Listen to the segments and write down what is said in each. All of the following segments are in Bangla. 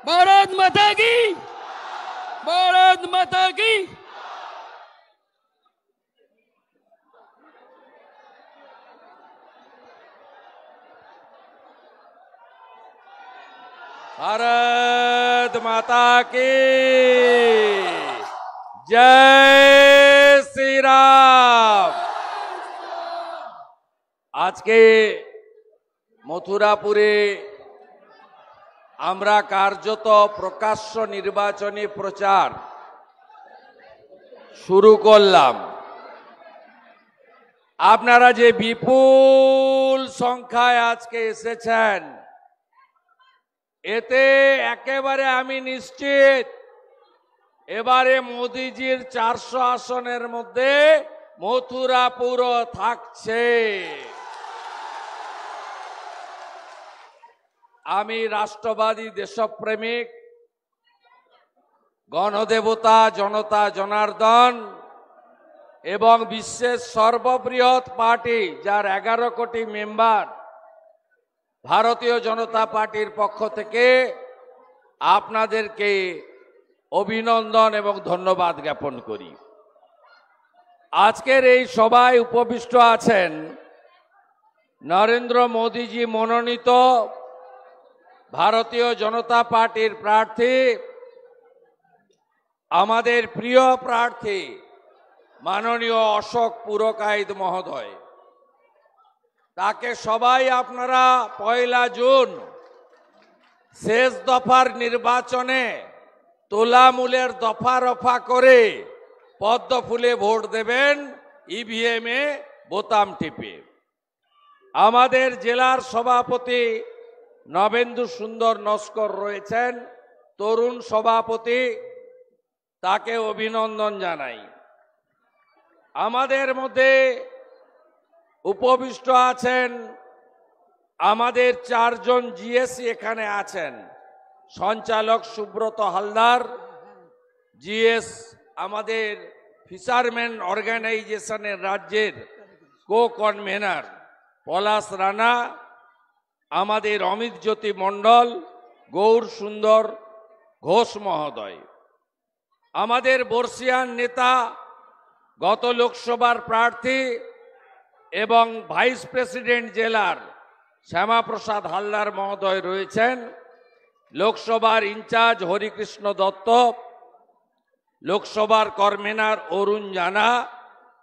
भारत माता की, भारत माता की। भारत माता की जय श्री राम। आज के मथुरापुरे আমরা কার্যত প্রকাশ্য নির্বাচনী প্রচার শুরু করলাম। আপনারা যে বিপুল সংখ্যায় আজকে এসেছেন, এতে একেবারে আমি নিশ্চিত এবারে মোদিজির 400 আসনের মধ্যে মথুরাপুরও থাকছে। আমি রাষ্ট্রবাদী দেশপ্রেমিক গণদেবতা জনতা জনার্দন এবং বিশ্বের সর্ববৃহৎ পার্টি যার 11 কোটি মেম্বার ভারতীয় জনতা পার্টির পক্ষ থেকে আপনাদেরকে অভিনন্দন এবং ধন্যবাদ জ্ঞাপন করি। আজকের এই সভায় উপবিষ্ট আছেন নরেন্দ্র মোদীজি মনোনীত ভারতীয় জনতা পার্টির প্রার্থী, আমাদের প্রিয় প্রার্থী মাননীয় অশোক পুরকাইত মহোদয়। তাকে সবাই আপনারা 1 জুন শেষ দফার নির্বাচনে তোলামূলের দফা রফা করে পদ্ম ফুলে ভোট দেবেন, ইভিএম এ বোতাম টিপে। আমাদের জেলার সভাপতি নবেন্দু সুন্দর নস্কর রয়েছেন, তরুণ সভাপতি, তাকে অভিনন্দন জানাই। আমাদের মধ্যে উপবিষ্ট আছেন আমাদের 4 জন জিএসি এখানে আছেন। সঞ্চালক সুব্রত হালদার, জিএস আমাদের ফিশারম্যান অর্গানাইজেশনের রাজ্যের কো কনভেনার পলাশ রানা, আমাদের অমিত জ্যোতি মণ্ডল, গৌর সুন্দর ঘোষ মহোদয়, আমাদের বর্ষিয়ান নেতা, গত লোকসভার প্রার্থী এবং ভাইস প্রেসিডেন্ট জেলার শ্যামাপ্রসাদ হালদার মহোদয় রয়েছেন, লোকসভার ইনচার্জ হরিকৃষ্ণ দত্ত, লোকসভার কনভেনার অরুণ জানা,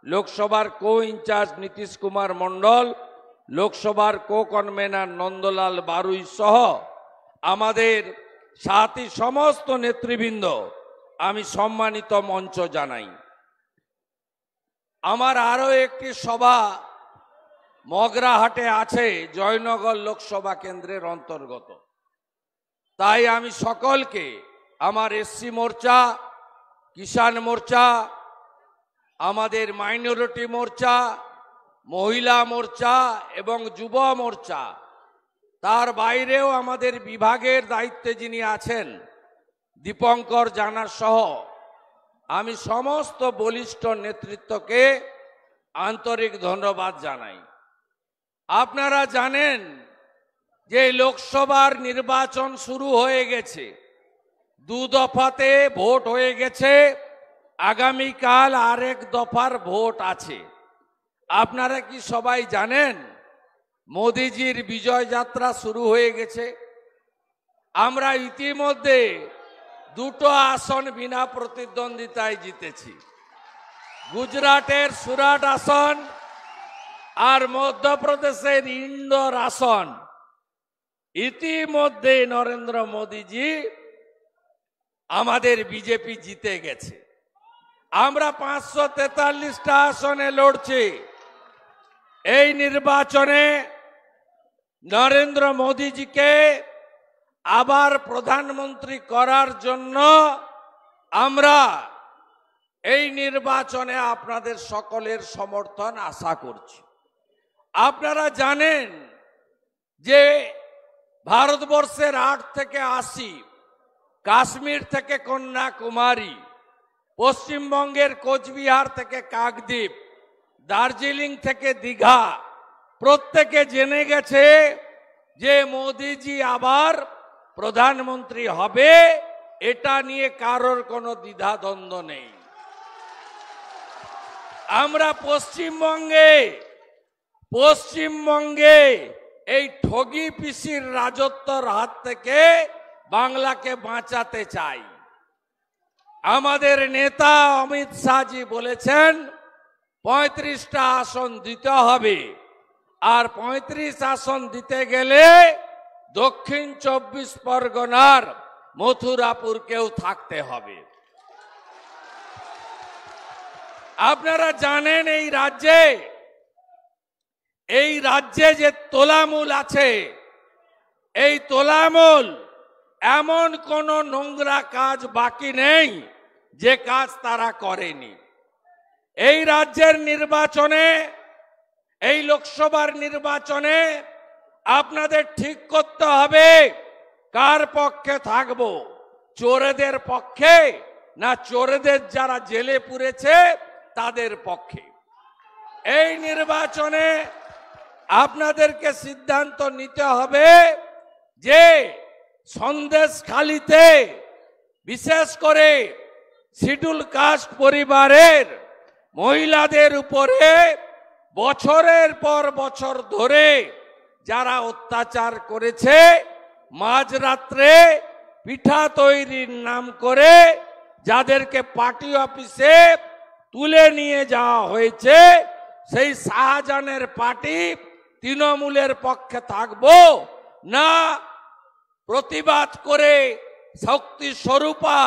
লোকসভার কো ইনচার্জ নীতিশ কুমার মণ্ডল, লোকসভার কো কনভেনার নন্দলাল বারুই সহ আমাদের সাথী সমস্ত নেতৃবৃন্দ আমি সম্মানিত মঞ্চ জানাই। আমার আরো একটি সভা মগরাহাটে আছে, জয়নগর লোকসভা কেন্দ্রের অন্তর্গত। তাই আমি সকলকে আমার এসসি মোর্চা, কিষাণ মোর্চা, আমাদের মাইনরিটি মোর্চা, মহিলা মোর্চা এবং যুব মোর্চা, তার বাইরেও আমাদের বিভাগের দায়িত্বে যিনি আছেন দীপঙ্কর জানা সহ আমি সমস্ত বলিষ্ঠ নেতৃত্বকে আন্তরিক ধন্যবাদ জানাই। আপনারা জানেন যে লোকসভার নির্বাচন শুরু হয়ে গেছে, 2 দফাতে ভোট হয়ে গেছে, আগামীকাল আরেক দফার ভোট আছে। আপনারা কি সবাই জানেন মোদিজির বিজয় যাত্রা শুরু হয়ে গেছে? আমরা ইতিমধ্যে 2টো আসন বিনা প্রতিদ্বন্দ্বিতায় জিতেছি, গুজরাটের সুরাট আসন আর মধ্যপ্রদেশের ইন্দোর আসন। ইতিমধ্যে নরেন্দ্র মোদীজি আমাদের বিজেপি জিতে গেছে। আমরা 543টা আসনে লড়ছি। এই নির্বাচনে নরেন্দ্র মোদীজিকে আবার প্রধানমন্ত্রী করার জন্য আমরা এই নির্বাচনে আপনাদের সকলের সমর্থন আশা করছি। আপনারা জানেন যে ভারতবর্ষের 8 থেকে 80, কাশ্মীর থেকে কন্যাকুমারী, পশ্চিমবঙ্গের কোচবিহার থেকে কাকদ্বীপ, দার্জিলিং থেকে দীঘা, প্রত্যেকে জেনে গেছে যে মোদিজি আবার প্রধানমন্ত্রী হবে, এটা নিয়ে কারোর কোনো দ্বিধাদ্বন্দ্ব নেই। আমরা পশ্চিমবঙ্গে এই ঠগি পিসির রাজত্বর হাত থেকে বাংলাকে বাঁচাতে চাই। আমাদের নেতা অমিত শাহজি বলেছেন 35টা আসন দিতে হবে, আর 35 আসন দিতে গেলে দক্ষিণ 24 পরগনার মথুরাপুরকেও থাকতে হবে। আপনারা জানেন এই রাজ্যে যে তোলামূল আছে, এই তোলামূল এমন কোন নোংরা কাজ বাকি নেই যে কাজ তারা করেনি। এই রাজ্যের নির্বাচনে, এই লোকসভার নির্বাচনে আপনাদের ঠিক করতে হবে কার পক্ষে থাকবো, চোরেদের পক্ষে না চোরেদের যারা জেলে পুরেছে তাদের পক্ষে। এই নির্বাচনে আপনাদেরকে সিদ্ধান্ত নিতে হবে যে সন্দেশখালীতে বিশেষ করে শিডিউল কাস্ট পরিবারের মহিলাদের উপরে বছরের পর বছর ধরে যারা অত্যাচার করেছে, মাঝরাত্রে পিঠা তৈরির নাম করে যাদেরকে পার্টি অফিসে তুলে নিয়ে যাওয়া হয়েছে, সেই শাহজাহানের পার্টি তৃণমূলের পক্ষে থাকবো না প্রতিবাদ করে শক্তি স্বরূপা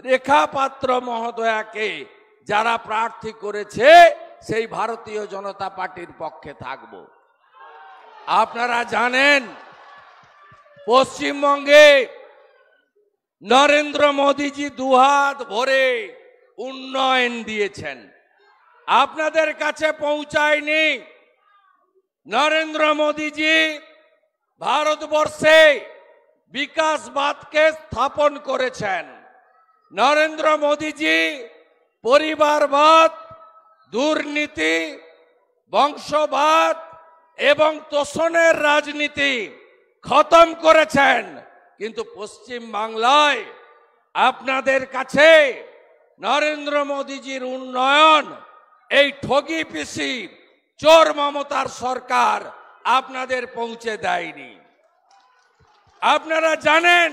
রেখা পাত্র মহোদয়াকে যারা প্রার্থী করেছে সেই ভারতীয় জনতা পার্টির পক্ষে থাকব। আপনারা জানেন পশ্চিমবঙ্গে নরেন্দ্র মোদীজি দুহাত ভরে উন্নয়ন দিয়েছেন, আপনাদের কাছে পৌঁছায়নি। নরেন্দ্র মোদীজি ভারতবর্ষে বিকাশবাদকে স্থাপন করেছেন। নরেন্দ্র মোদীজি পরিবারবাদ, দুর্নীতি, বংশবাদ এবং তোষণের রাজনীতি খতম করেছেন। কিন্তু পশ্চিম বাংলায় আপনাদের কাছে নরেন্দ্র মোদীজির উন্নয়ন, এই ঠগি পিসি চোর মমতার সরকার আপনাদের পৌঁছে দেয়নি। আপনারা জানেন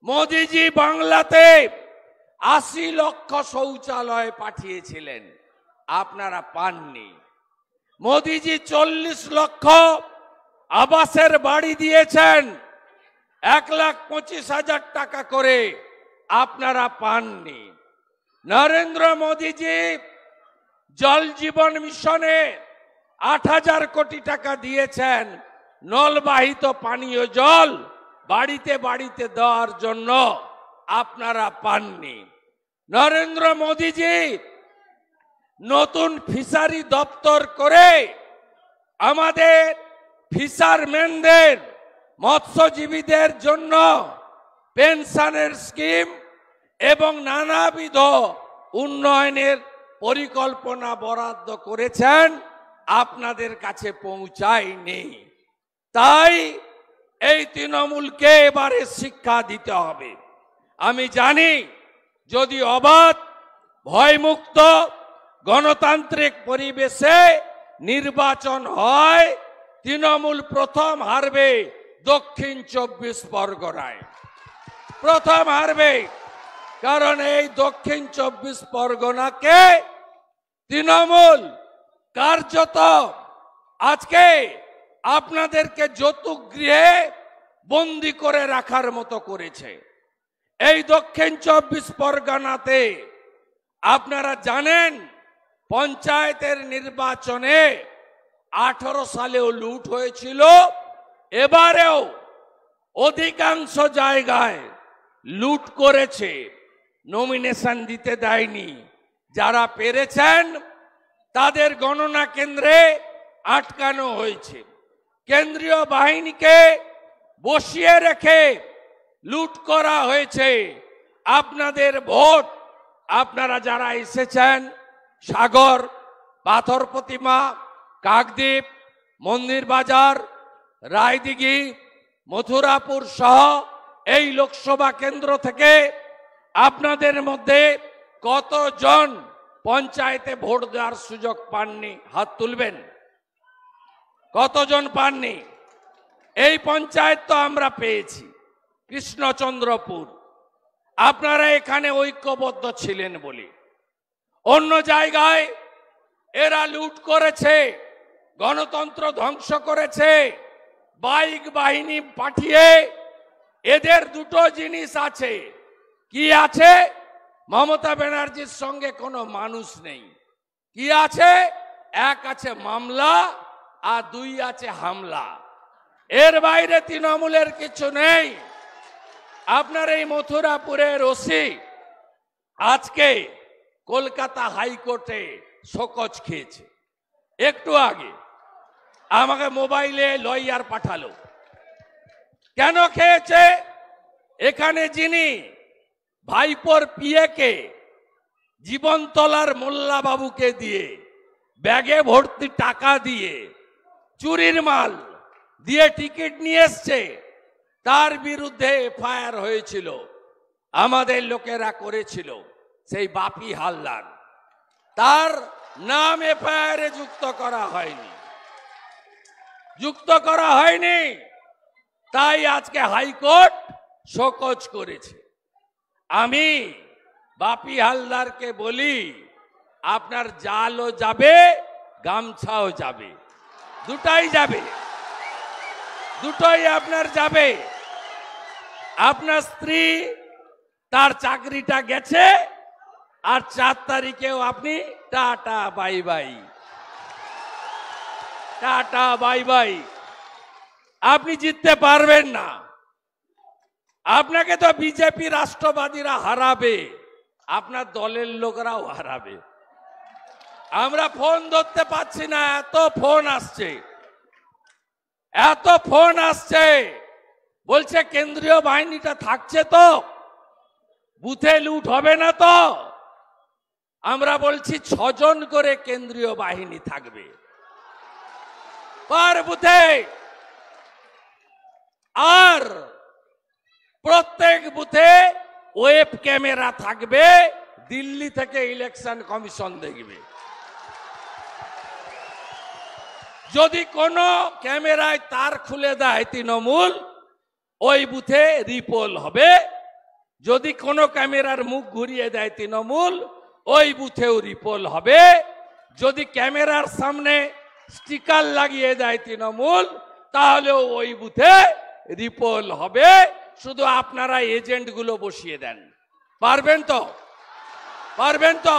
মোদীজি বাংলাতে 80 লক্ষ শৌচালয় পাঠিয়েছিলেন, আপনারা পাননি। মোদীজি 40 লক্ষ আবাসের বাড়ি দিয়েছেন, 1,25,000 টাকা করে, আপনারা পাননি। নরেন্দ্র মোদীজি জল জীবন মিশনে 8,000 কোটি টাকা দিয়েছেন, নলবাহিত পানীয় জল বাড়িতে বাড়িতে দেওয়ার জন্য, আপনারা পাননি। নরেন্দ্র মোদীজি নতুন ফিশারি দপ্তর করে আমাদের ফিশারম্যানদের, মৎস্যজীবীদের জন্য পেনশনের স্কিম এবং নানাবিধ উন্নয়নের পরিকল্পনা বরাদ্দ করেছেন, আপনাদের কাছে পৌঁছায়নি। তাই এই তৃণমূলকে এবারে শিক্ষা দিতে হবে। আমি জানি যদি অবাধ, ভয়মুক্ত, গণতান্ত্রিক পরিবেশে নির্বাচন হয়, তৃণমূল প্রথম হারবে দক্ষিণ 24 পরগনায়, প্রথম হারবে। কারণ এই দক্ষিণ 24 পরগনাকে তৃণমূল কার্যত আজকে আপনাদেরকে যৌতুক গৃহে বন্দী করে রাখার মতো করেছে। এই দক্ষিণ 24 পরগনাতে আপনারা জানেন পঞ্চায়েতের নির্বাচনে 18 সালেও লুট হয়েছিল, এবারেও অধিকাংশ জায়গায় লুট করেছে, নমিনেশন দিতে দেয়নি। যারা পেরেছেন তাদের গণনা কেন্দ্রে আটকানো হয়েছে। কেন্দ্রীয় বাহিনীকে বসিয়ে রেখে লুট করা হয়েছে। আপনাদের ভোট, আপনারা যারা এসেছেন সাগর, পাথর প্রতিমা, কাকদ্বীপ, মন্দির বাজার, রায়দিঘি, মথুরাপুর সহ এই লোকসভা কেন্দ্র থেকে আপনাদের মধ্যে কতজন পঞ্চায়েতে ভোট দেওয়ার সুযোগ পাননি? হাত তুলবেন। কতজন পাননি? এই পঞ্চায়েত তো আমরা পেয়েছি, কৃষ্ণচন্দ্রপুর। আপনারা এখানে ঐক্যবদ্ধ ছিলেন বলে। অন্য জায়গায় এরা লুট করেছে, গণতন্ত্র ধ্বংস করেছে, বাইক বাহিনী পাঠিয়ে। এদের দুটো জিনিস আছে। কি আছে? মমতা ব্যানার্জির সঙ্গে কোনো মানুষ নেই। কি আছে? এক আছে মামলা আর দুই আছে হামলা। এর বাইরে তৃণমূলের কিছু নেই। আপনার এই মথুরাপুরের ওসি আজকে কলকাতা হাইকোর্টে শোকজ খেয়েছে। একটু আগে আমাকে মোবাইলে লয়ার পাঠালো। কেন খেয়েছে? এখানে যিনি ভাইপোর পিএকে জীবনতলার মোল্লা বাবুকে দিয়ে ব্যাগে ভর্তি টাকা দিয়ে চুরির মাল দিয়ে টিকিট নিয়ে এসছে, তার বিরুদ্ধে এফআইআর হয়েছিল। আমাদের লোকেরা করেছিল, সেই বাপি হালদার। তার নাম এফআইআর যুক্ত করা হয়নি, যুক্ত করা হয়নি। তাই আজকে হাইকোর্ট শোকজ করেছে। আমি বাপি হালদারকে বলি, আপনার জালও যাবে, গামছাও যাবে, দুটাই যাবে, দুটোই আপনার যাবে। আপনার স্ত্রী তার চাকরিটা গেছে, আর 4 তারিখেও আপনি tata bye bye, tata bye bye. আপনি জিততে পারবেন না। আপনাকে তো বিজেপি রাষ্ট্রবাদীরা হারাবে, আপনার দলের লোকরাও হারাবে। আমরা ফোন ধরতে পাচ্ছি না, এত ফোন আসছে, এত ফোন আসছে। বলছে কেন্দ্রীয় বাহিনীটা থাকছে তো, বুথে লুট হবে না তো? আমরা বলছি 6 জন করে কেন্দ্রীয় বাহিনী থাকবে পার বুথে, আর প্রত্যেক বুথে ওয়েব ক্যামেরা থাকবে। দিল্লি থেকে ইলেকশন কমিশন দেখবে। যদি কোনো ক্যামেরায় তার খুলে দেয় তৃণমূল, ওই বুথে রিপোল হবে। যদি কোনো ক্যামেরার মুখ ঘুরিয়ে দেয় তৃণমূল, ওই বুথেও রিপোল হবে। যদি ক্যামেরার সামনে স্টিকার লাগিয়ে দেয় তৃণমূল, তাহলেও ওই বুথে রিপোল হবে। শুধু আপনারা এজেন্টগুলো বসিয়ে দেন। পারবেন তো? পারবেন তো?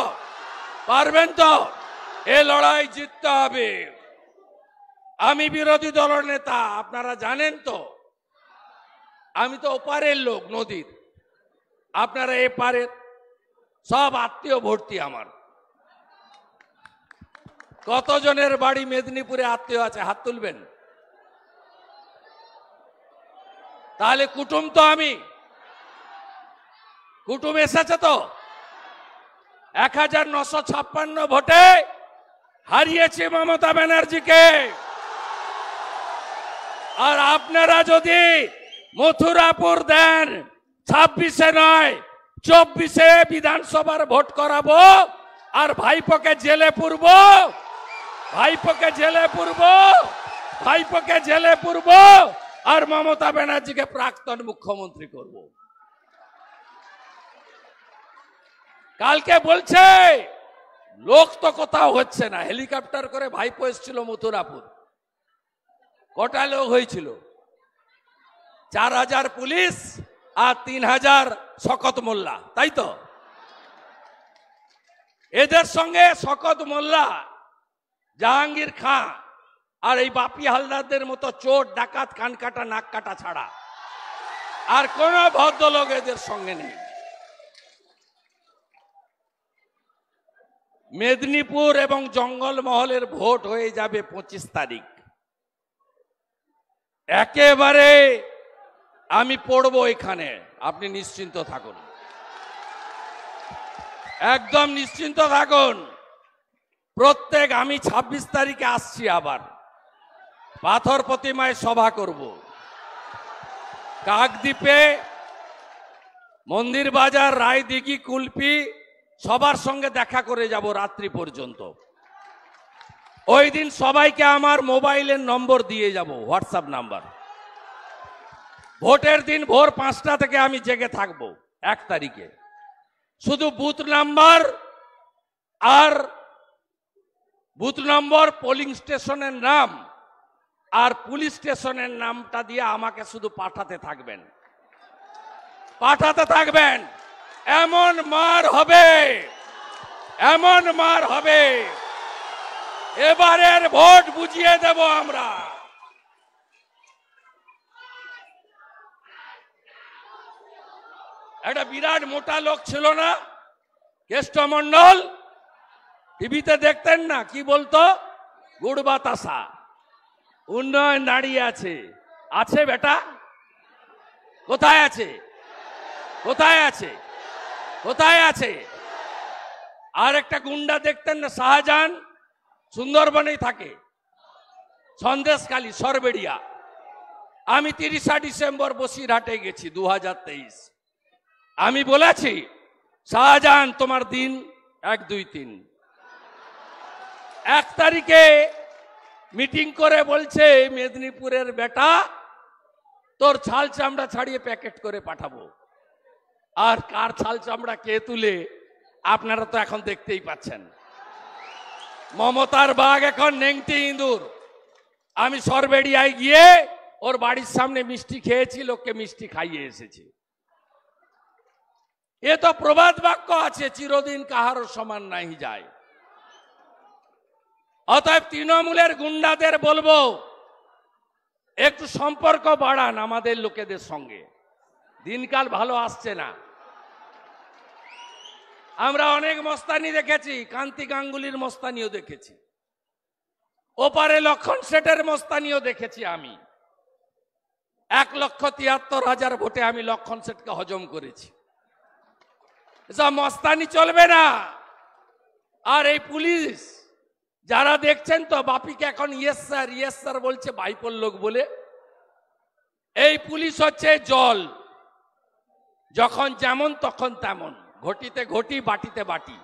পারবেন তো? এ লড়াই জিততে হবে। আমি বিরোধী দলের নেতা, আপনারা জানেন তো। আমি তো ওপারের লোক, নদীর। আপনারা এপারের, সব আত্মীয় ভর্তি আমার। কতজনের বাড়ি মেদিনীপুরে আত্মীয় আছে? হাত তুলবেন। তাহলে কুটুম তো আমি, কুটুম এসেছে তো। 1956 ভোটে হারিয়েছি মমতা ব্যানার্জিকে। আর আপনারা যদি মথুরাপুর দেন, 26-এ নয় 24-এ বিধানসভার ভোট করাবো, আর ভাইপোকে জেলে পুরব, ভাইপোকে জেলে পুরব, ভাইপোকে জেলে পুরব, আর মমতা ব্যানার্জিকে প্রাক্তন মুখ্যমন্ত্রী করব। কালকে বলছে লোক তো কোথাও হচ্ছে না। হেলিকপ্টার করে ভাইপো এসেছিল মথুরাপুর। কটা লোক হয়েছিল? 4000 পুলিশ আর 3000 শকত মোল্লা, তাই তো? এদের সঙ্গে শকত মোল্লা, জাহাঙ্গীর খাঁ আর এই বাপি হালদারদের মতো চোর ডাকাত কান কাটা নাক কাটা ছাড়া আর কোন ভদ্রলোক এদের সঙ্গে নেই। মেদিনীপুর এবং জঙ্গলমহলের ভোট হয়ে যাবে 25 তারিখ। একেবারে আমি পড়বো এখানে, আপনি নিশ্চিন্ত থাকুন, একদম নিশ্চিন্ত থাকুন। প্রত্যেক আমি 26 তারিখে আসছি, আবার পাথর প্রতিমায় সভা করব। কাকদ্বীপে, মন্দির বাজার, রায়দিঘি, কুলপি সবার সঙ্গে দেখা করে যাব রাত্রি পর্যন্ত। ওই দিন সবাইকে আমার মোবাইলের নম্বর দিয়ে যাব, হোয়াটসঅ্যাপ নাম্বার। ভোটের দিন ভোর 5টা থেকে আমি জেগে থাকবো 1 তারিখে। শুধু বুথ নাম্বার আর বুথ নম্বর, পোলিং স্টেশনের নাম আর পুলিশ স্টেশনের নামটা দিয়ে আমাকে শুধু পাঠাতে থাকবেন, পাঠাতে থাকবেন। এমন মার হবে, এমন মার হবে, এবারের ভোট বুঝিয়ে দেব আমরা। একটা বিরাট মোটা লোক ছিল না, কেষ্টমণ্ডল, টিভিতে দেখতেন না, কি বলতো? গুড় বাতাসা, উন্নয়ন দাঁড়িয়ে আছে। আছে বেটা? কোথায় আছে? কোথায় আছে? কোথায় আছে? আর একটা গুন্ডা দেখতেন না, শাহজাহান, সুন্দরবনেই থাকে, সন্দেশখালী, সরবেড়িয়া। আমি 30 ডিসেম্বর বসিরহাটে গেছি 2023। আমি বলেছি, শাহজাহান তোমার দিন 1, 2, 3। 1 তারিখে মিটিং করে বলছে, মেদিনীপুরের বেটা তোর ছাল চামড়া ছাড়িয়ে প্যাকেট করে পাঠাবো। আর কার ছাল চামড়া কে তুলে আপনারা তো এখন দেখতেই পাচ্ছেন। মমতার বাঘ এখন নেংটি ইঁদুর। আমি সরবেড়িয়ায় গিয়ে ওর বাড়ির সামনে মিষ্টি খেয়েছি, লোককে মিষ্টি খাইয়ে এসেছি। এ তো প্রবাদ বাক্য আছে, চিরদিন কাহারও সমান নাই যায়। অতএব তৃণমূলের গুন্ডাদের বলবো, একটু সম্পর্ক বাড়ান আমাদের লোকেদের সঙ্গে, দিনকাল ভালো আসছে না। আমরা অনেক মস্তানি দেখেছি, কান্তি গাঙ্গুলির মস্তানিও দেখেছি, ওপারে লক্ষণ শেঠের মস্তানিও দেখেছি। আমি 1,73,000 ভোটে আমি লক্ষণ শেঠকে হজম করেছি। এসব মস্তানি চলবে না। আর এই পুলিশ যারা দেখছেন তো, বাপিকে এখন ইয়েস স্যার বলছে, ভাইপোর লোক বলে। এই পুলিশ হচ্ছে জল, যখন যেমন তখন তেমন, ঘটিতে ঘটি, বাটিতে বাটি।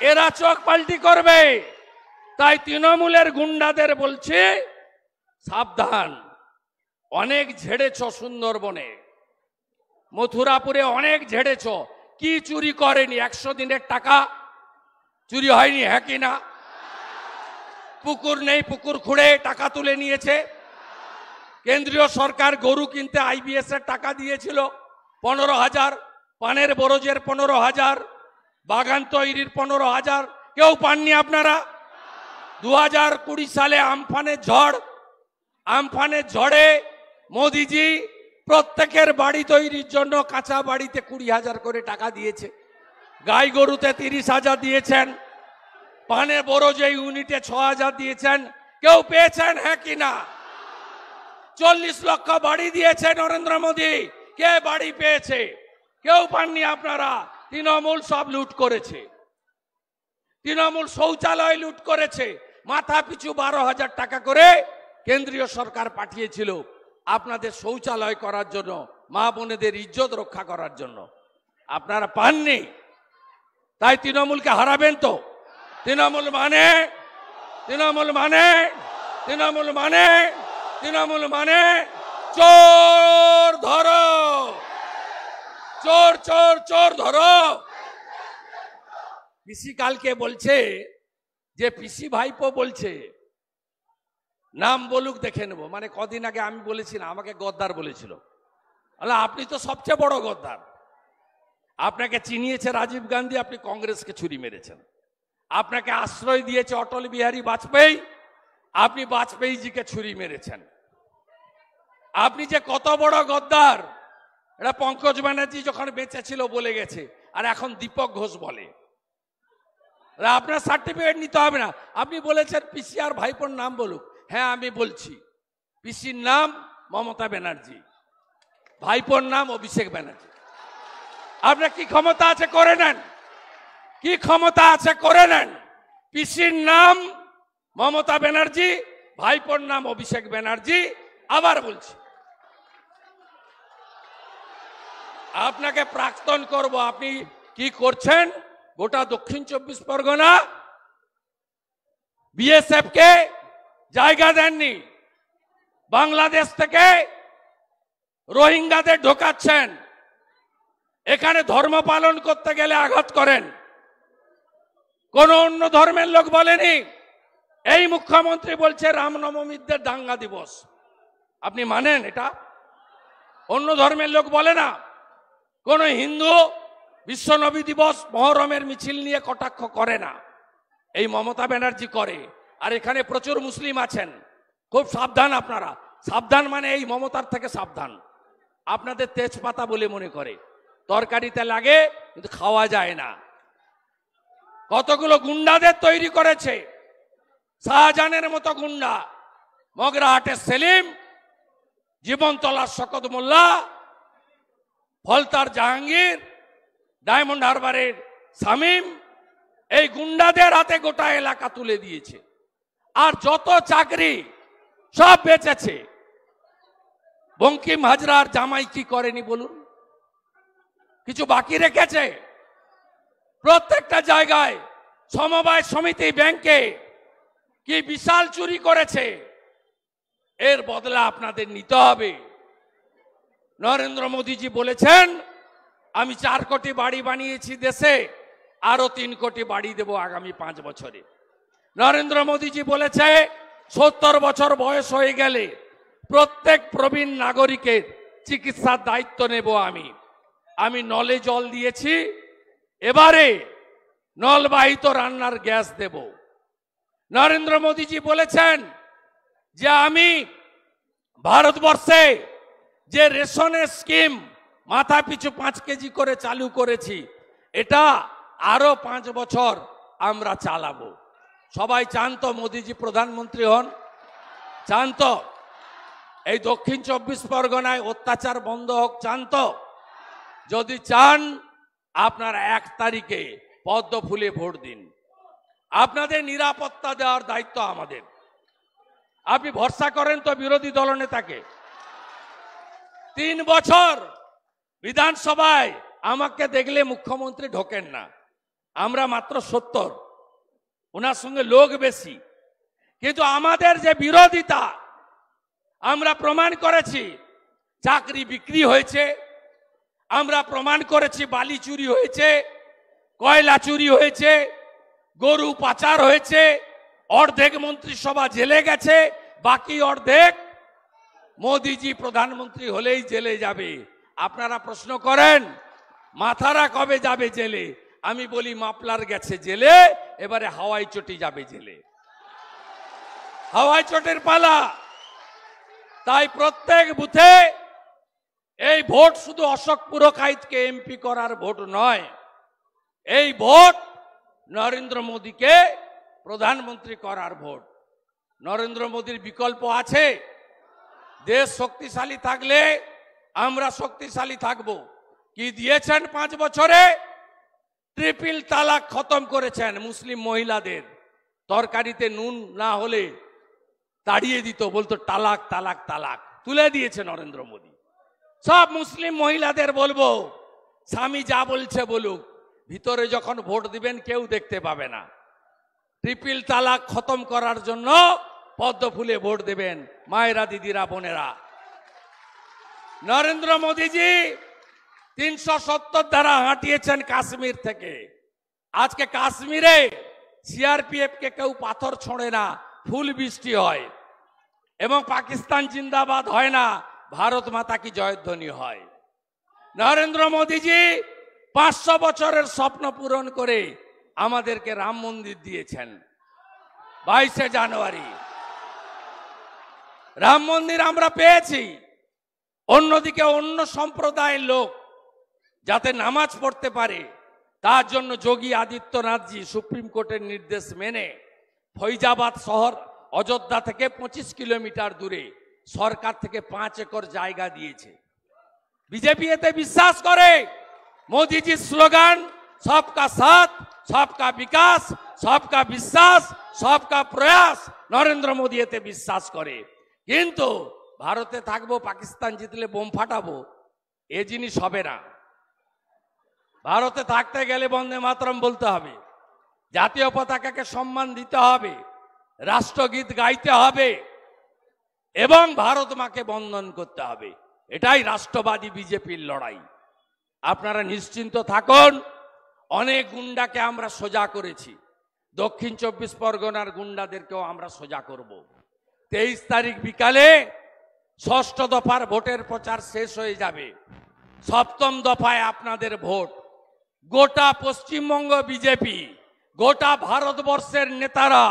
এরা চোখ পাল্টি করবে। তাই তৃণমূলের গুন্ডাদের বলছে, সাবধান। অনেক ঝেড়েছ সুন্দরবনে, মথুরাপুরে অনেক ঝেড়েছ। কি চুরি করেনি? 100 দিনের টাকা চুরি হয়নি, হ্যাঁ কি না? পুকুর নেই, পুকুর খুঁড়ে টাকা তুলে নিয়েছে। কেন্দ্রীয় সরকার গরু কিনতে IBS এর টাকা দিয়েছিল 15,000, পানের বরজের 15,000, বাগান তৈরির 15,000, কেউ পাননি আপনারা? 2020 সালে আমফানের ঝড়ে মোদিজি প্রত্যেকের বাড়ি তৈরির জন্য কাঁচা বাড়িতে 20,000 করে টাকা দিয়েছে, গাই গরুতে 30,000 দিয়েছেন, পানের বরজে ইউনিটে 6,000 দিয়েছেন। কেউ পেয়েছেন, হ্যাঁ কি না? 40 লক্ষ বাড়ি দিয়েছে নরেন্দ্র মোদী, কে বাড়ি পেয়েছে? কেউ পাননি আপনারা। তৃণমূল সব লুট করেছে। তৃণমূল শৌচালয় লুট করেছে। মাথা পিছু 12,000 টাকা করে কেন্দ্রীয় সরকার পাঠিয়েছিল আপনাদের শৌচালয় করার জন্য, মা বোনেদের ইজ্জত রক্ষা করার জন্য। আপনারা পাননি, তাই তৃণমূলকে হারাবেন তো। তৃণমূল মানে চোর ধরো, চোর চোর চোর ধরো। পিসি কালকে বলছে যে, পিসি ভাইপো বলছে নাম বলুক দেখে নেব। মানে কদিন আগে আমি বলেছি না, আমাকে গদ্দার বলেছিল। আপনি তো সবচেয়ে বড় গদ্দার। আপনাকে চিনিয়েছে রাজীব গান্ধী, আপনি কংগ্রেসকে ছুরি মেরেছেন। আপনাকে আশ্রয় দিয়েছে অটল বিহারী বাজপেয়ী, আপনি বাজপেয়ীজিকে ছুরি মেরেছেন। আপনি যে কত বড় গদ্দার, এটা পঙ্কজ ব্যানার্জি যখন বেঁচে ছিল বলে গেছে, আর এখন দীপক ঘোষ বলে। আপনার সার্টিফিকেট নিতে হবে না। আপনি বলেছেন পিসি আর ভাইপোর নাম বলুক। হ্যাঁ, আমি বলছি, পিসির নাম মমতা ব্যানার্জি, ভাইপোর নাম অভিষেক ব্যানার্জি। আপনার কি ক্ষমতা আছে করে নেন, কি ক্ষমতা আছে করে নেন। পিসির নাম মমতা ব্যানার্জি, ভাইপোর নাম অভিষেক ব্যানার্জি। আবার বলছি, আপনাকে প্রাক্তন করব। আপনি কি করছেন? গোটা দক্ষিণ 24 পরগনা বিএসএফ কে জায়গা দেননি, বাংলাদেশ থেকে রোহিঙ্গাদের ঢোকাচ্ছেন, এখানে ধর্ম পালন করতে গেলে আঘাত করেন। কোন অন্য ধর্মের লোক বলেনি। এই মুখ্যমন্ত্রী বলছে রামনবমীদের দাঙ্গা দিবস। আপনি মানেন এটা? অন্য ধর্মের লোক বলে না। কোন হিন্দু বিশ্বনবী দিবস মহরমের মিছিল নিয়ে কটাক্ষ করে না। এই মমতা ব্যানার্জি করে। আর এখানে প্রচুর মুসলিম আছেন, খুব সাবধান আপনারা। সাবধান মানে এই মমতার থেকে সাবধান। আপনাদের তেজপাতা বলে মনে করে, তরকারিতে লাগে কিন্তু খাওয়া যায় না। কতগুলো গুন্ডাদের তৈরি করেছে, শাহজাহানের মতো গুন্ডা, মগরাহাটের সেলিম, জীবনতলার শকত মোল্লা, ফলতার জাহাঙ্গীর, ডায়মন্ড হারবারের শামীম, এই গুন্ডাদের হাতে গোটা এলাকা তুলে দিয়েছে। আর যত চাকরি সব বেচেছে। বঙ্কিম হাজরার জামাই কি করেনি বলুন? কিছু বাকি রেখেছে? প্রত্যেকটা জায়গায় সমবায় সমিতি ব্যাংকে কি বিশাল চুরি করেছে। এর বদলা আপনাদের নিতে হবে। নরেন্দ্র মোদীজি বলেছেন আমি 4 কোটি বাড়ি বানিয়েছি দেশে, আরো 3 কোটি বাড়ি দেব আগামী 5 বছরে। নরেন্দ্র মোদীজি বলেছে 70 বছর বয়স হয়ে গেলে প্রত্যেক প্রবীণ নাগরিকের চিকিৎসার দায়িত্ব নেব আমি নলে জল দিয়েছি, এবারে নলবাহিত রান্নার গ্যাস দেব। নরেন্দ্র মোদীজি বলেছেন যে আমি ভারতবর্ষে যে রেশনের স্কিম মাথা পিছু 5 কেজি করে চালু করেছি, এটা আরো 5 বছর আমরা চালাবো। সবাই চান তো মোদীজি প্রধানমন্ত্রী হন? চান তো এই দক্ষিণ 24 পরগনায় অত্যাচার বন্ধ হোক? চান তো? যদি চান আপনারা 1 তারিখে পদ্ম ফুলে ভোট দিন। আপনাদের নিরাপত্তা দেওয়ার দায়িত্ব আমাদের। আপনি ভরসা করেন তো বিরোধী দলনেতাকে? 3 বছর বিধানসভায় আমাকে দেখলে মুখ্যমন্ত্রী ঢোকেন না। আমরা মাত্র 70, ওনার সঙ্গে লোক বেশি, কিন্তু আমাদের যে বিরোধিতা আমরা প্রমাণ করেছি। চাকরি বিক্রি হয়েছে, আমরা প্রমাণ করেছি বালি চুরি হয়েছে, কয়লা চুরি হয়েছে, গরু পাচার হয়েছে, অর্ধেক মন্ত্রিসভা জেলে গেছে, বাকি অর্ধেক মোদিজি প্রধানমন্ত্রী হলেই জেলে যাবে। আপনারা প্রশ্ন করেন মাথারা কবে যাবে জেলে? আমি বলি মাপলার গেছে জেলে, এবারে হাওয়াই চটি যাবে জেলে। হাওয়াই চটির পালা। তাই প্রত্যেক বুথে এই ভোট শুধু অশোক পুরকাইতকে এমপি করার ভোট নয়, এই ভোট নরেন্দ্র মোদীকে প্রধানমন্ত্রী করার ভোট। নরেন্দ্র মোদীর বিকল্প আছে? দেশ শক্তিশালী থাকলে আমরা শক্তিশালী থাকব। কি দিয়েছেন 5 বছরে? ট্রিপল তালাক খতম করেছেন। মুসলিম মহিলাদের তরকারিতে নুন না হলে তাড়িয়ে দিত, বলতো তালাক তালাক তালাক, তুলে দিয়েছে নরেন্দ্র মোদী। সব মুসলিম মহিলাদের বলবো স্বামী যা বলছে বলুক, ভিতরে যখন ভোট দিবেন কেউ দেখতে পাবে না। ট্রিপল তালাক খতম করার জন্য পদ্ম ফুলে ভোট দেবেন মায়েরা, দিদিরা, বোনেরা। নরেন্দ্র মোদীজি 370 ধারা হাঁটিয়েছেন কাশ্মীর থেকে। আজকে কাশ্মীরে সিআরপিএফ কে কেউ পাথর ছোঁড়ে না, ফুল বৃষ্টি হয়। এবং পাকিস্তান জিন্দাবাদ হয় না, ভারত মাতা কি জয়ধ্বনি হয়। নরেন্দ্র মোদীজি 500 বছরের স্বপ্ন পূরণ করে আমাদেরকে রাম মন্দির দিয়েছেন 22শে জানুয়ারি। রাম মন্দির আমরা পেয়েছি। অন্যদিকে অন্য সম্প্রদায়ের লোক যাতে নামাজ পড়তে পারে তার জন্য যোগী আদিত্যনাথজি সুপ্রিম কোর্টের নির্দেশ মেনে ফৈজাবাদ শহর অযোধ্যা থেকে 25 কিলোমিটার দূরে সরকার থেকে 5 একর জায়গা দিয়েছে। বিজেপি এতে বিশ্বাস করে। মোদীজির স্লোগান সবকা সাথ, সবকা বিকাশ, সবকা বিশ্বাস, সবকা প্রয়াস, নরেন্দ্র মোদী এতে বিশ্বাস করে। কিন্তু ভারতে থাকবো, পাকিস্তান জিতলে বোম ফাটাবো, এ জিনিস হবে না। ভারতে থাকতে গেলে বন্দে মাতরম বলতে হবে, জাতীয় পতাকাকে সম্মান দিতে হবে, রাষ্ট্রগীত গাইতে হবে এবং ভারত মাকে বন্দন করতে হবে। এটাই রাষ্ট্রবাদী বিজেপির লড়াই। আপনারা নিশ্চিন্ত থাকুন, অনেক গুন্ডাকে আমরা সোজা করেছি, দক্ষিণ 24 পরগনার গুন্ডাদেরকেও আমরা সোজা করব। 23 তারিখ বিকালে 6ষ্ঠ দফার ভোটের প্রচার শেষ হয়ে যাবে। 7ম দফায় আপনাদের ভোট। গোটা পশ্চিমবঙ্গ বিজেপি, গোটা ভারতবর্ষের নেতারা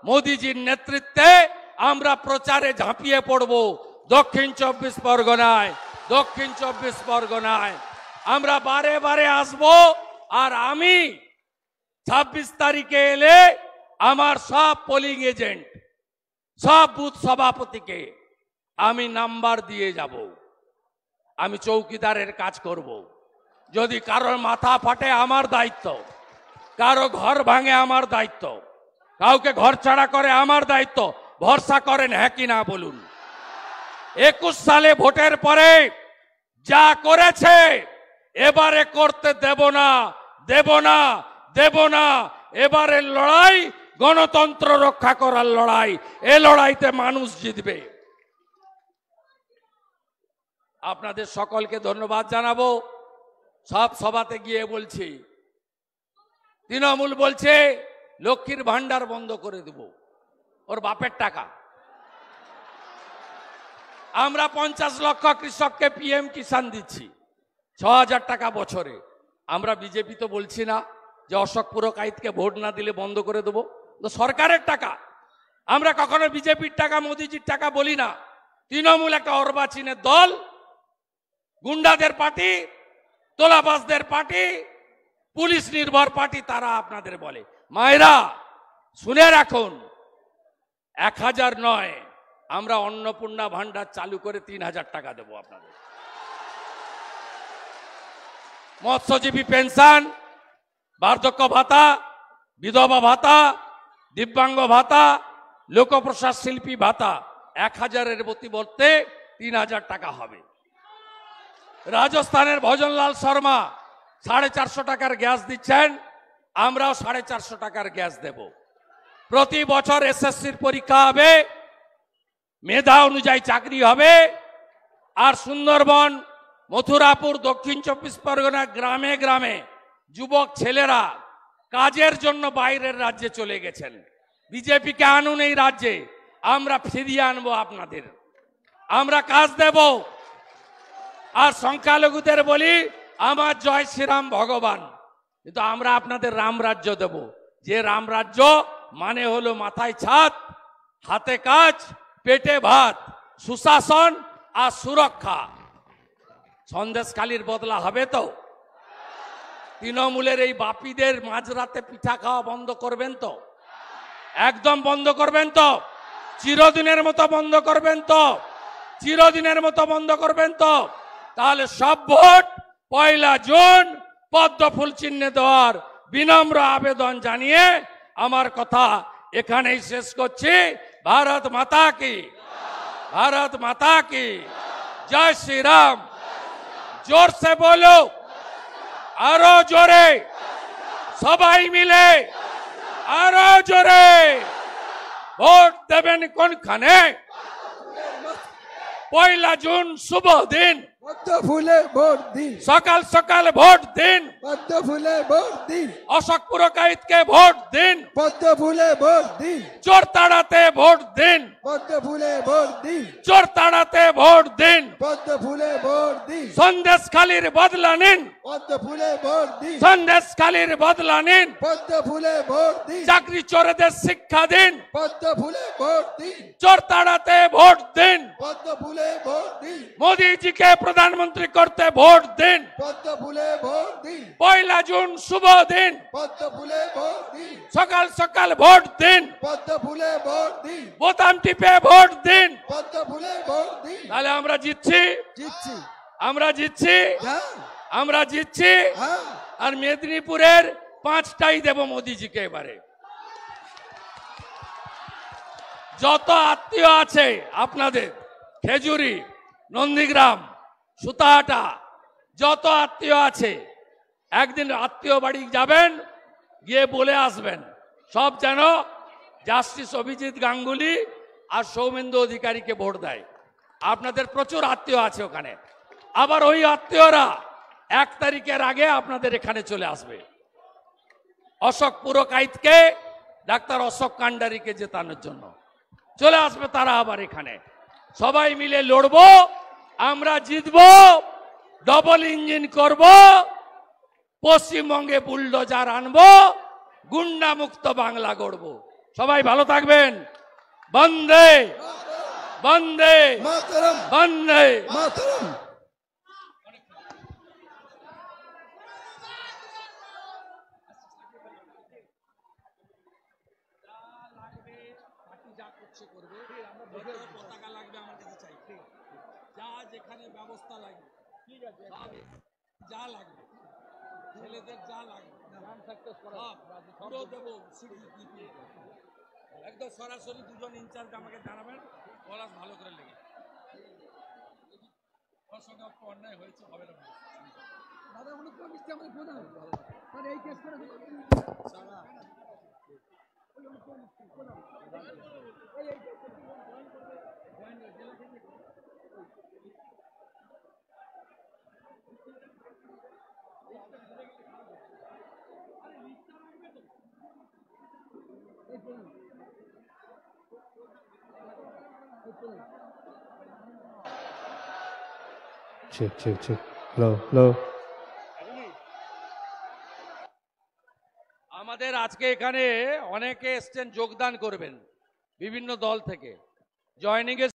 মোদিজির নেতৃত্বে আমরা প্রচারে ঝাঁপিয়ে পড়ব। দক্ষিণ 24 পরগনায়, দক্ষিণ 24 পরগনায় আমরা বারে বারে আসব। আর আমি 26 তারিখে এলে আমার সব পোলিং এজেন্ট, সব বুথ সভাপতিকে আমি নাম্বার দিয়ে যাব। আমি চৌকিদারের কাজ করব। যদি কারোর মাথা ফাটে আমার দায়িত্ব, কারো ঘর ভাঙে আমার দায়িত্ব, কাউকে ঘর ছাড়া করে আমার দায়িত্ব। ভরসা করেন হ্যাঁ কি না বলুন? 21 সালে ভোটের পরে যা করেছে এবারে করতে দেব না, দেব না, দেব না। এবারের লড়াই গণতন্ত্র রক্ষা করার লড়াই। এ লড়াইতে মানুষ জিতবে। আপনাদের সকলকে ধন্যবাদ জানাবো। সব সভাতে গিয়ে বলছি, তৃণমূল বলছে লক্ষ্মীর ভান্ডার বন্ধ করে দেব, ওর বাপের টাকা। আমরা 50 লক্ষ কৃষককে PM কিষাণ দিচ্ছি, 6000 টাকা বছরে। আমরা বিজেপি তো বলছি না যে অশোক পুরকাইতকে ভোট না দিলে বন্ধ করে দেবো, তো সরকারের টাকা। আমরা কখনো বিজেপির টাকা, মোদিজির টাকা বলি না। তৃণমূল একটা অর্বাচীনের দল, গুন্ডাদের পার্টি, তোলাবাজদের পার্টি, পুলিশ নির্ভর পার্টি, তারা আপনাদের বলে। মায়েরা শুনে রাখুন, 1000 নয়, আমরা অন্নপূর্ণা ভান্ডার চালু করে 3000 টাকা দেব আপনাদের। মৎস্যজীবী পেনশন, বার্ধক্য ভাতা, বিধবা ভাতা, দিব্যাঙ্গ ভাতা, লোকপ্রসাদ শিল্পী ভাতা 1000-এর পরিবর্তে 3000 টাকা হবে। রাজস্থানের ভজনলাল শর্মা 450 টাকার গ্যাস দিচ্ছেন, আমরাও 450 টাকার গ্যাস দেব। প্রতি বছর SSCর পরীক্ষা হবে, মেধা অনুযায়ী চাকরি হবে। আর সুন্দরবন, মথুরাপুর, দক্ষিণ 24 পরগনা গ্রামে গ্রামে যুবক ছেলেরা কাজের জন্য বাইরের রাজ্যে চলে গেছেন। বিজেপিকে আনুন এই রাজ্যে, আমরা ফিরিয়ে আনবো আপনাদের, আমরা কাজ দেব। আর সংখ্যালঘুদের বলি আমার জয় শ্রীরাম ভগবান, কিন্তু আমরা আপনাদের রাম রাজ্য দেব। যে রাম রাজ্য মানে হলো মাথায় ছাদ, হাতে কাজ, পেটে ভাত, সুশাসন আর সুরক্ষা। সন্দেশখালির বদলা হবে তো? তৃণমূলের এই বাপীদের মাঝরাতে পিঠা খাওয়া বন্ধ করবেন তো? একদম বন্ধ করবেন তো? চিরদিনের মতো বন্ধ করবেন তো? চিরদিনের মতো বন্ধ করবেন তো? তাহলে সব ভোট 1 জুন পদ্ম ফুল চিহ্নে দেওয়ার বিনম্র আবেদন জানিয়ে আমার কথা এখানেই শেষ করছি। ভারত মাতা কি, ভারত মাতা কি জয় শ্রী রাম। জোর সে বলো, আরো জোরে, সবাই মিলে আরো জোরে। ভোট দেবেন কোনখানে? 1 জুন শুভ দিন, পদ্ম ফুলে ভোট দিন, সকাল সকাল ভোট দিন, পদ্ম ফুলে ভোট দিন, অশোক পুরকাইতকে ভোট দিন, পদ্ম ফুলে ভোট দিন, চোর তাড়াতে ভোট দিন, পদ্ম ফুলে ভোট দিন, চোর তাড়াতে ভোট দিন। পদ্ম ফুলে ভোট দিন, সন্দেশখালির বদলা নিন, পদ্ম ফুলে ভোট দিন, সন্দেশখালির বদলা নিন। পদ্ম ফুলে ভোট দিন, চাকরি চোরেদের শিক্ষা দিন, পদ্ম ফুলে ভোট দিন, চোর তাড়াতে ভোট দিন। পদ্ম ফুলে ভোট দিন, মোদিজিকে প্রধানমন্ত্রী করতে ভোট দিন। পদ্ম ফুলে ভোট দিন, 1 জুন শুভ দিন, পদ্ম ফুলে ভোট দিন, সকাল সকাল ভোট দিন, পদ্ম ফুলে ভোট দিন, বোতাম টিপে ভোট দিন। পদ্ম ফুলে ভোট দিন। তাহলে আমরা জিতছি, জিতছি, আমরা জিতছি, হ্যাঁ আমরা জিতছি। হ্যাঁ, আর মেদিনীপুরের 5টাই দেব মোদিজিকে। এবারে যত আত্মীয় আছে আপনাদের, খেজুরি, নন্দীগ্রাম, সুতাহাটা, যত আত্মীয় আছে একদিন আত্মীয় বাড়ি যাবেন, গিয়ে বলে আসবেন সব যেন জাস্টিস অভিজিৎ গাঙ্গুলি আর সৌমেন্দু অধিকারীকে ভোট দেয়। আপনাদের প্রচুর আত্মীয় আছে ওখানে। আবার ওই আত্মীয়রা 1 তারিখের আগে আপনাদের এখানে চলে আসবে। অশোক পুরকাইতকে, ডাক্তার অশোক কান্ডারিকে জেতানোর জন্য চলে আসবে তারা আবার এখানে। সবাই মিলে লড়বো, আমরা জিতবো, ডবল ইঞ্জিন করব, পশ্চিমবঙ্গে বুলডোজার আনবো, গুন্ডা মুক্ত বাংলা গড়ব। সবাই ভালো থাকবেন। বন্দে বন্দে বন্দে মাতরম। পতাকা লাগবে আমার কাছে চাই, যা যেখানে ব্যবস্থা লাগবে, ঠিক আছে, যা লাগবে, ছেলেদের যা লাগবে পুরো দেবো। একদম সরাসরি দুজন ইনচার্জ আমাকে জানাবেন, পলাশ ভালো করে লেগে ওর সঙ্গে একটু অন্যায় হয়েছে, হবে না দাদা, উনি তো নিশ্চয়ই আমাদের প্রধান এই কেস করে check. Hello. আমাদের আজকে এখানে অনেকে এসছেন, যোগদান করবেন বিভিন্ন দল থেকে। জয়েনিং এ